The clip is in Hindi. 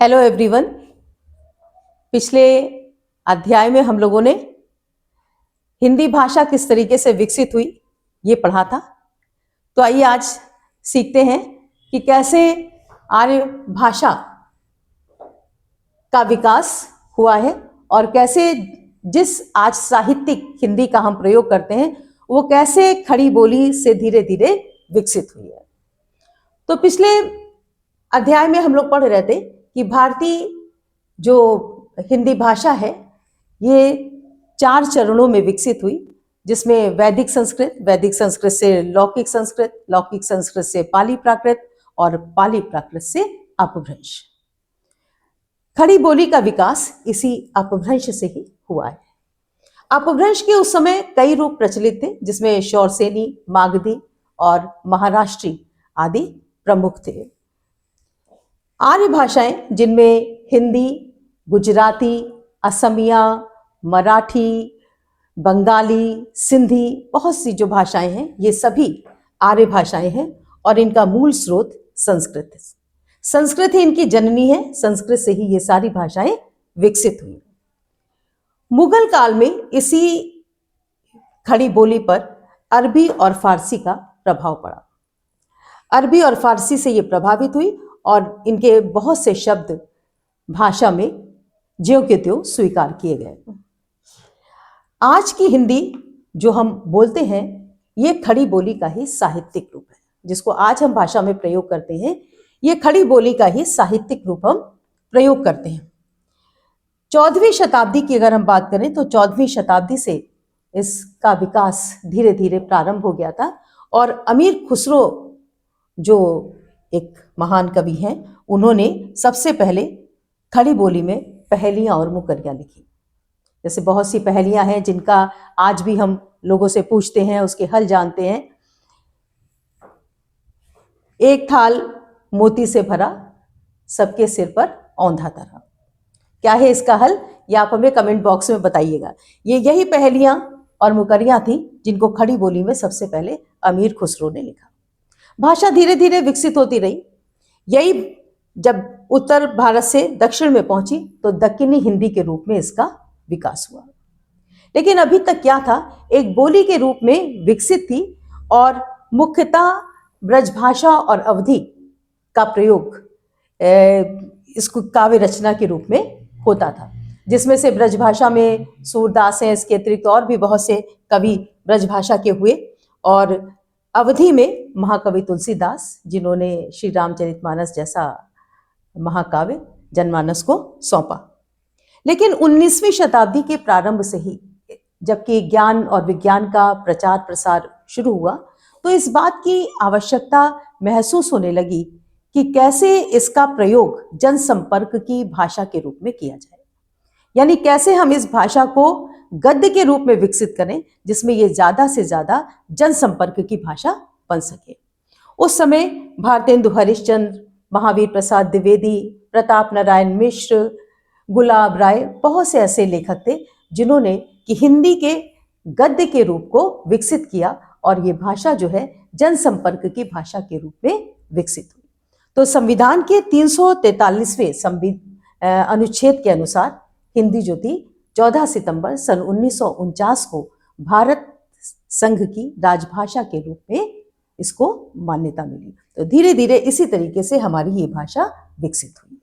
Hello everyone. पिछले अध्याय में हम लोगों ने हिंदी भाषा किस तरीके से विकसित हुई ये पढ़ा था। तो आइए आज सीखते हैं कि कैसे आर्य भाषा का विकास हुआ है और कैसे जिस आज साहित्यिक हिंदी का हम प्रयोग करते हैं वो कैसे खड़ी बोली से धीरे धीरे विकसित हुई है। तो पिछले अध्याय में हम लोग पढ़ रहे थे कि भारतीय जो हिंदी भाषा है ये 4 चरणों में विकसित हुई, जिसमें वैदिक संस्कृत से लौकिक संस्कृत से पाली प्राकृत और पाली प्राकृत से अपभ्रंश। खड़ी बोली का विकास इसी अपभ्रंश से ही हुआ है। अपभ्रंश के उस समय कई रूप प्रचलित थे, जिसमें शौरसेनी, मागधी और महाराष्ट्री आदि प्रमुख थे। आर्य भाषाएं जिनमें हिंदी, गुजराती, असमिया, मराठी, बंगाली, सिंधी, बहुत सी जो भाषाएं हैं ये सभी आर्य भाषाएं हैं और इनका मूल स्रोत संस्कृत है। संस्कृत ही इनकी जननी है, संस्कृत से ही ये सारी भाषाएं विकसित हुई। मुगल काल में इसी खड़ी बोली पर अरबी और फारसी का प्रभाव पड़ा। अरबी और फारसी से ये प्रभावित हुई और इनके बहुत से शब्द भाषा में ज्यों के त्यों स्वीकार किए गए। आज की हिंदी जो हम बोलते हैं ये खड़ी बोली का ही साहित्यिक रूप है, जिसको आज हम भाषा में प्रयोग करते हैं ये खड़ी बोली का ही साहित्यिक रूप हम प्रयोग करते हैं। 14वीं शताब्दी की अगर हम बात करें तो 14वीं शताब्दी से इसका विकास धीरे धीरे प्रारंभ हो गया था और अमीर खुसरो जो एक महान कवि हैं उन्होंने सबसे पहले खड़ी बोली में पहेलियां और मुकरियां लिखी। जैसे बहुत सी पहेलियां हैं जिनका आज भी हम लोगों से पूछते हैं, उसके हल जानते हैं। एक थाल मोती से भरा, सबके सिर पर औंधा धरा। क्या है इसका हल, ये आप हमें कमेंट बॉक्स में बताइएगा। ये यही पहेलियां और मुकरियां थी जिनको खड़ी बोली में सबसे पहले अमीर खुसरो ने लिखा। भाषा धीरे धीरे विकसित होती रही। यही जब उत्तर भारत से दक्षिण में पहुंची तो दक्कनी हिंदी के रूप में इसका विकास हुआ। लेकिन अभी तक क्या था, एक बोली के रूप में विकसित थी और मुख्यतः ब्रजभाषा और अवधी का प्रयोग इसको काव्य रचना के रूप में होता था, जिसमें से ब्रजभाषा में सूरदास हैं, इसके अतिरिक्त और भी बहुत से कवि ब्रजभाषा के हुए और अवधी में महाकवि तुलसीदास, जिन्होंने श्री रामचरितमानस जैसा महाकाव्य जनमानस को सौंपा। लेकिन 19वीं शताब्दी के प्रारंभ से ही जबकि ज्ञान और विज्ञान का प्रचार प्रसार शुरू हुआ तो इस बात की आवश्यकता महसूस होने लगी कि कैसे इसका प्रयोग जनसंपर्क की भाषा के रूप में किया जाए, यानी कैसे हम इस भाषा को गद्य के रूप में विकसित करें जिसमें ये ज्यादा से ज्यादा जनसंपर्क की भाषा बन सके। उस समय भारतेंदु हरिश्चंद्र, महावीर प्रसाद द्विवेदी, प्रताप नारायण मिश्र, गुलाब राय, बहुत से ऐसे लेखक थे जिन्होंने कि हिंदी के गद्य के रूप को विकसित किया और ये भाषा जो है जनसंपर्क की भाषा के रूप में विकसित हुई। तो संविधान के 343वें अनुच्छेद के अनुसार हिंदी जो थी 14 सितंबर सन 1949 को भारत संघ की राजभाषा के रूप में इसको मान्यता मिली। तो धीरे धीरे इसी तरीके से हमारी ये भाषा विकसित हुई।